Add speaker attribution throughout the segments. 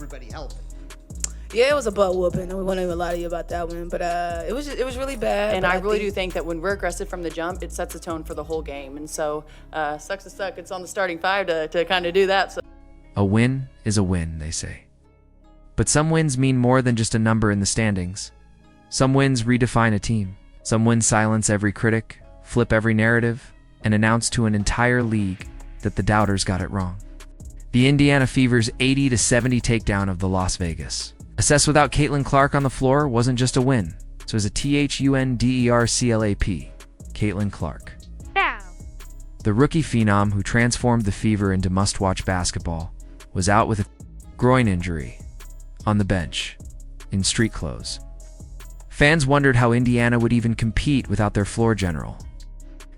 Speaker 1: everybody healthy.
Speaker 2: Yeah, it was a butt whooping. We won't even lie to you about that one, but it was really bad.
Speaker 3: And I really do think that when we're aggressive from the jump, it sets the tone for the whole game. And so, sucks to suck. It's on the starting five to kind of do that. So.
Speaker 4: A win is a win, they say. But some wins mean more than just a number in the standings. Some wins redefine a team. Some wins silence every critic, flip every narrative, and announce to an entire league that the doubters got it wrong. The Indiana Fever's 80-70 takedown of the Las Vegas. Assessed without Caitlin Clark on the floor wasn't just a win. So it was a THUNDERCLAP. Caitlin Clark.
Speaker 5: Down.
Speaker 4: The rookie phenom who transformed the Fever into must-watch basketball was out with a groin injury, on the bench, in street clothes. Fans wondered how Indiana would even compete without their floor general.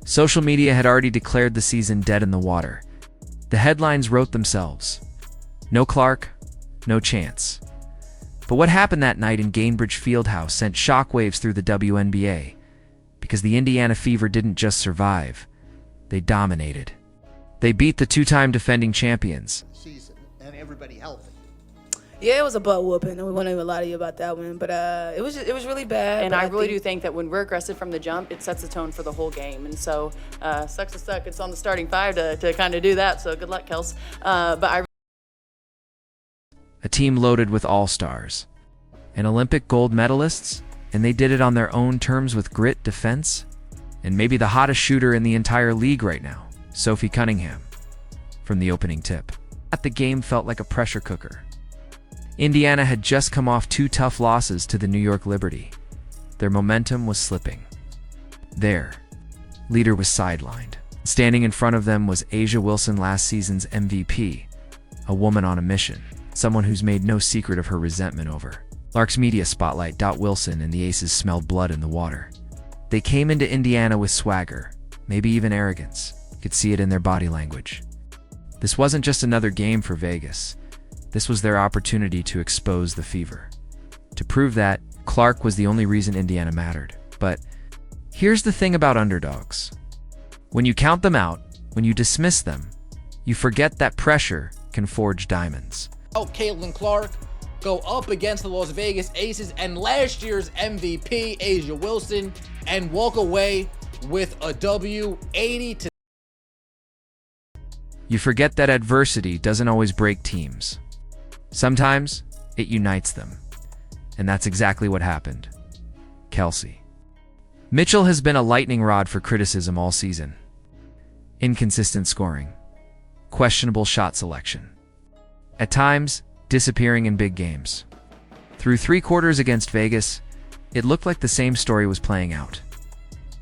Speaker 4: Social media had already declared the season dead in the water. The headlines wrote themselves. No Clark, no chance. But what happened that night in Gainbridge Fieldhouse sent shockwaves through the WNBA, because the Indiana Fever didn't just survive, they dominated. They beat the two-time defending champions.
Speaker 1: Season and everybody healthy.
Speaker 2: Yeah, it was a butt whooping. We won't even lie to you about that one, but it was really bad.
Speaker 3: And I really do think that when we're aggressive from the jump, it sets the tone for the whole game. And so, sucks to suck. It's on the starting five to kind of do that. So good luck, Kels.
Speaker 4: A team loaded with all-stars and Olympic gold medalists, and they did it on their own terms with grit, defense, and maybe the hottest shooter in the entire league right now, Sophie Cunningham, from the opening tip. The game felt like a pressure cooker. Indiana had just come off two tough losses to the New York Liberty. Their momentum was slipping. Their leader was sidelined. Standing in front of them was A'ja Wilson, last season's MVP, a woman on a mission. Someone who's made no secret of her resentment over Lark's media spotlight. Wilson and the Aces smelled blood in the water. They came into Indiana with swagger, maybe even arrogance. You could see it in their body language. This wasn't just another game for Vegas. This was their opportunity to expose the Fever. To prove that, Clark was the only reason Indiana mattered. But here's the thing about underdogs. When you count them out, when you dismiss them, you forget that pressure can forge diamonds.
Speaker 6: Caitlin Clark go up against the Las Vegas Aces and last year's MVP, A'ja Wilson, and walk away with a W, 80-.
Speaker 4: You forget that adversity doesn't always break teams. Sometimes it unites them. And that's exactly what happened. Kelsey. Mitchell has been a lightning rod for criticism all season. Inconsistent scoring. Questionable shot selection. At times, disappearing in big games. Through 3 quarters against Vegas, it looked like the same story was playing out.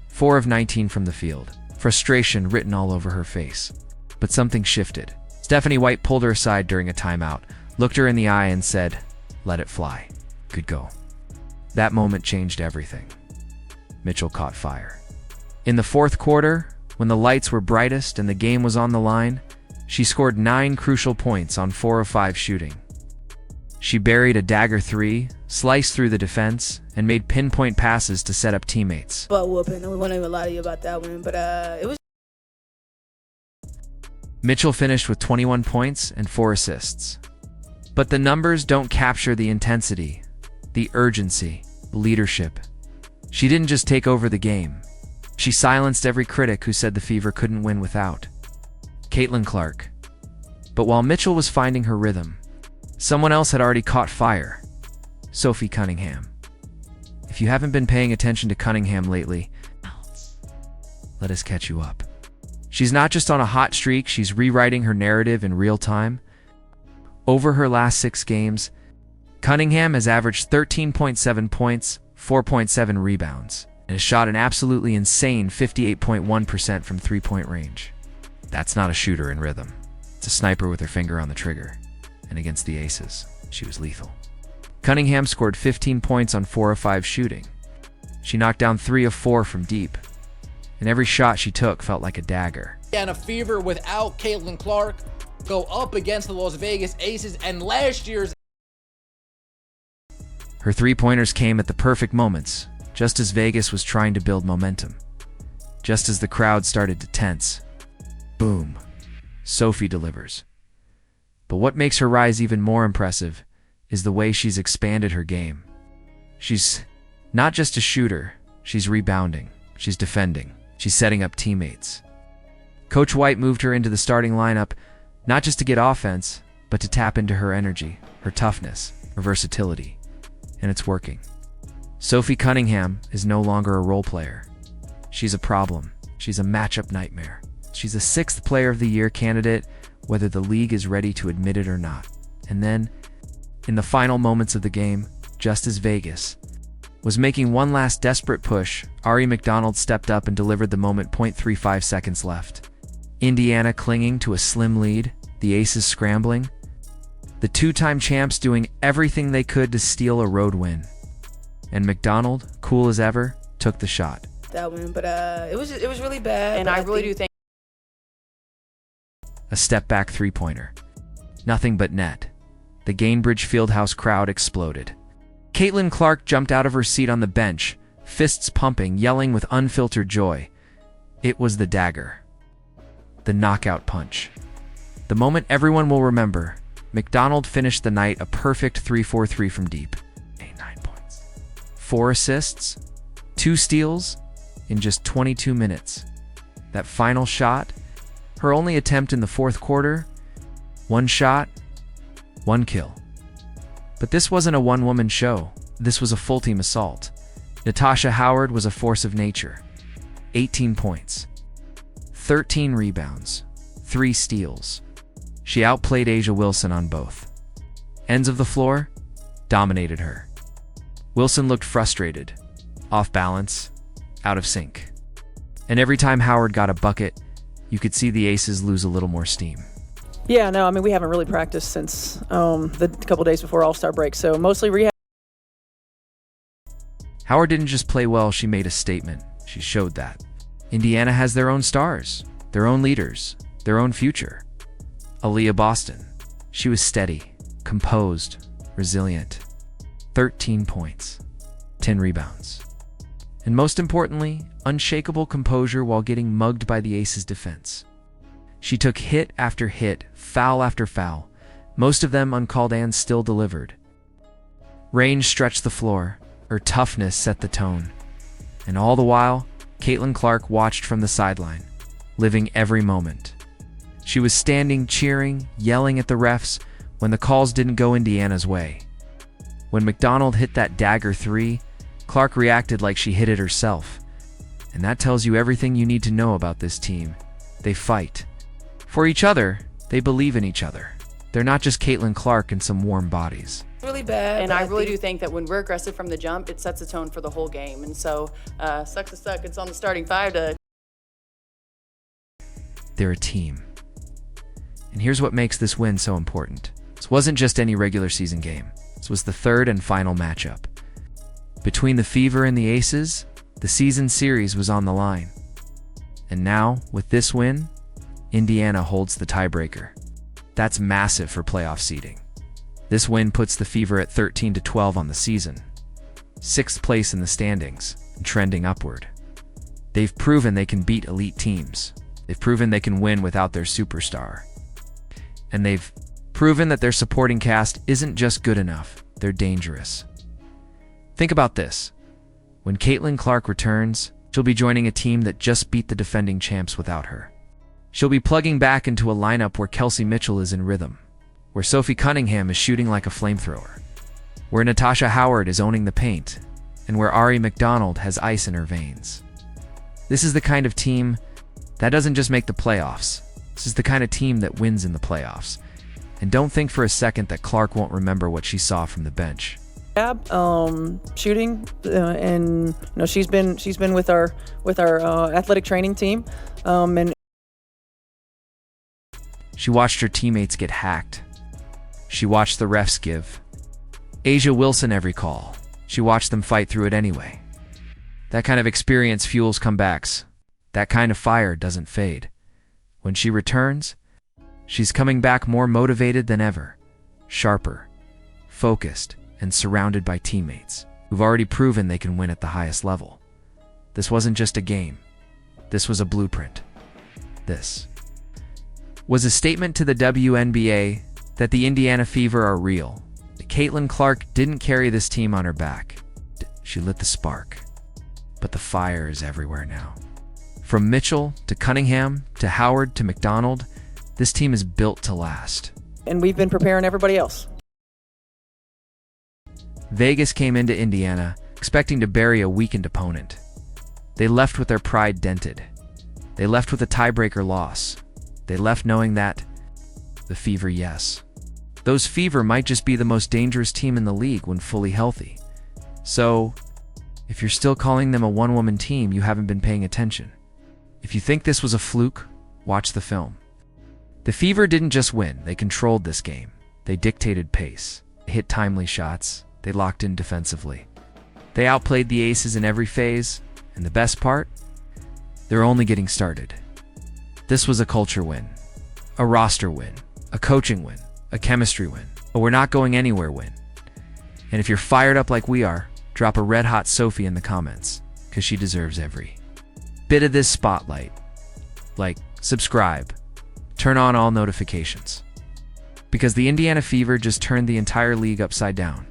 Speaker 4: 4 of 19 from the field. Frustration written all over her face. But something shifted. Stephanie White pulled her aside during a timeout, looked her in the eye and said, "Let it fly. Good go." That moment changed everything. Mitchell caught fire. In the 4th quarter, when the lights were brightest and the game was on the line, she scored 9 crucial points on 4 of 5 shooting. She buried a dagger 3, sliced through the defense, and made pinpoint passes to set up teammates.
Speaker 2: Butt whooping. We won't even lie to you about that one, but it was.
Speaker 4: Mitchell finished with 21 points and 4 assists. But the numbers don't capture the intensity, the urgency, the leadership. She didn't just take over the game. She silenced every critic who said the Fever couldn't win without Caitlin Clark. But while Mitchell was finding her rhythm, someone else had already caught fire. Sophie Cunningham. If you haven't been paying attention to Cunningham lately, let us catch you up. She's not just on a hot streak, she's rewriting her narrative in real time. Over her last 6 games, Cunningham has averaged 13.7 points, 4.7 rebounds, and has shot an absolutely insane 58.1% from 3-point range. That's not a shooter in rhythm. It's a sniper with her finger on the trigger. And against the Aces, she was lethal. Cunningham scored 15 points on 4 of 5 shooting. She knocked down 3 of 4 from deep. And every shot she took felt like a dagger.
Speaker 6: And a Fever without Caitlin Clark go up against the Las Vegas Aces and last year's.
Speaker 4: Her 3-pointers came at the perfect moments, just as Vegas was trying to build momentum. Just as the crowd started to tense. Boom. Sophie delivers. But what makes her rise even more impressive is the way she's expanded her game. She's not just a shooter, she's rebounding, she's defending, she's setting up teammates. Coach White moved her into the starting lineup not just to get offense, but to tap into her energy, her toughness, her versatility. And it's working. Sophie Cunningham is no longer a role player. She's a problem. She's a matchup nightmare. She's a 6th Player of the Year candidate, whether the league is ready to admit it or not. And then, in the final moments of the game, just as Vegas was making one last desperate push, Ari McDonald stepped up and delivered the moment. 0.35 seconds left. Indiana clinging to a slim lead, the Aces scrambling, the 2-time champs doing everything they could to steal a road win. And McDonald, cool as ever, took the shot.
Speaker 2: That win, but it was really bad.
Speaker 3: And I really do think
Speaker 4: A step-back three-pointer. Nothing but net. The Gainbridge Fieldhouse crowd exploded. Caitlin Clark jumped out of her seat on the bench, fists pumping, yelling with unfiltered joy. It was the dagger. The knockout punch. The moment everyone will remember. McDonald finished the night a perfect 3-4-3 from deep. 9 points. 4 assists, 2 steals in just 22 minutes. That final shot, her only attempt in the 4th quarter, 1 shot, 1 kill. But this wasn't a one-woman show. This was a full-team assault. Natasha Howard was a force of nature. 18 points, 13 rebounds, 3 steals. She outplayed A'ja Wilson on both ends of the floor, dominated her. Wilson looked frustrated, off balance, out of sync. And every time Howard got a bucket, you could see the Aces lose a little more steam.
Speaker 5: Yeah, no, I mean, we haven't really practiced since the couple days before All-Star break, so mostly rehab.
Speaker 4: Howard didn't just play well, she made a statement. She showed that. Indiana has their own stars, their own leaders, their own future. Aaliyah Boston. She was steady, composed, resilient. 13 points, 10 rebounds. And most importantly, unshakable composure while getting mugged by the Aces' defense. She took hit after hit, foul after foul, most of them uncalled and still delivered. Range stretched the floor, her toughness set the tone. And all the while, Caitlin Clark watched from the sideline, living every moment. She was standing, cheering, yelling at the refs when the calls didn't go Indiana's way. When McDonald hit that dagger 3, Clark reacted like she hit it herself. And that tells you everything you need to know about this team. They fight. For each other, they believe in each other. They're not just Caitlin Clark and some warm bodies.
Speaker 2: Really bad.
Speaker 3: And
Speaker 2: but
Speaker 3: I really do think that when we're aggressive from the jump, it sets the tone for the whole game. And so, sucks to suck. It's on the starting 5 to...
Speaker 4: They're a team. And here's what makes this win so important. This wasn't just any regular season game. This was the 3rd and final matchup. Between the Fever and the Aces, the season series was on the line. And now, with this win, Indiana holds the tiebreaker. That's massive for playoff seeding. This win puts the Fever at 13-12 on the season, 6th place in the standings, and trending upward. They've proven they can beat elite teams. They've proven they can win without their superstar. And they've proven that their supporting cast isn't just good enough, they're dangerous. Think about this. When Caitlin Clark returns, she'll be joining a team that just beat the defending champs without her. She'll be plugging back into a lineup where Kelsey Mitchell is in rhythm, where Sophie Cunningham is shooting like a flamethrower, where Natasha Howard is owning the paint, and where Ari McDonald has ice in her veins. This is the kind of team that doesn't just make the playoffs. This is the kind of team that wins in the playoffs. And don't think for a second that Clark won't remember what she saw from the bench.
Speaker 5: Shooting, and you know she's been with our athletic training team, and
Speaker 4: She watched her teammates get hacked. She watched the refs give A'ja Wilson every call. She watched them fight through it anyway. That kind of experience fuels comebacks. That kind of fire doesn't fade. When she returns, she's coming back more motivated than ever, sharper, focused, and surrounded by teammates who've already proven they can win at the highest level. This wasn't just a game. This was a blueprint. This was a statement to the WNBA that the Indiana Fever are real. They Caitlin Clark didn't carry this team on her back. She lit the spark. But the fire is everywhere now. From Mitchell to Cunningham to Howard to McDonald, this team is built to last.
Speaker 5: And we've been preparing everybody else.
Speaker 4: Vegas came into Indiana expecting to bury a weakened opponent. They left with their pride dented. They left with a tiebreaker loss. They left knowing that the Fever, yes. Those Fever might just be the most dangerous team in the league when fully healthy. So, if you're still calling them a one-woman team, you haven't been paying attention. If you think this was a fluke, watch the film. The Fever didn't just win, they controlled this game. They dictated pace. They hit timely shots. They locked in defensively. They outplayed the Aces in every phase, and the best part? They're only getting started. This was a culture win, a roster win, a coaching win, a chemistry win, a we're not going anywhere win. And if you're fired up like we are, drop a red-hot Sophie in the comments, because she deserves every bit of this spotlight. Like, subscribe, turn on all notifications. Because the Indiana Fever just turned the entire league upside down,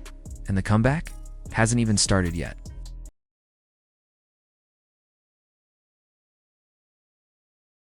Speaker 4: and the comeback hasn't even started yet.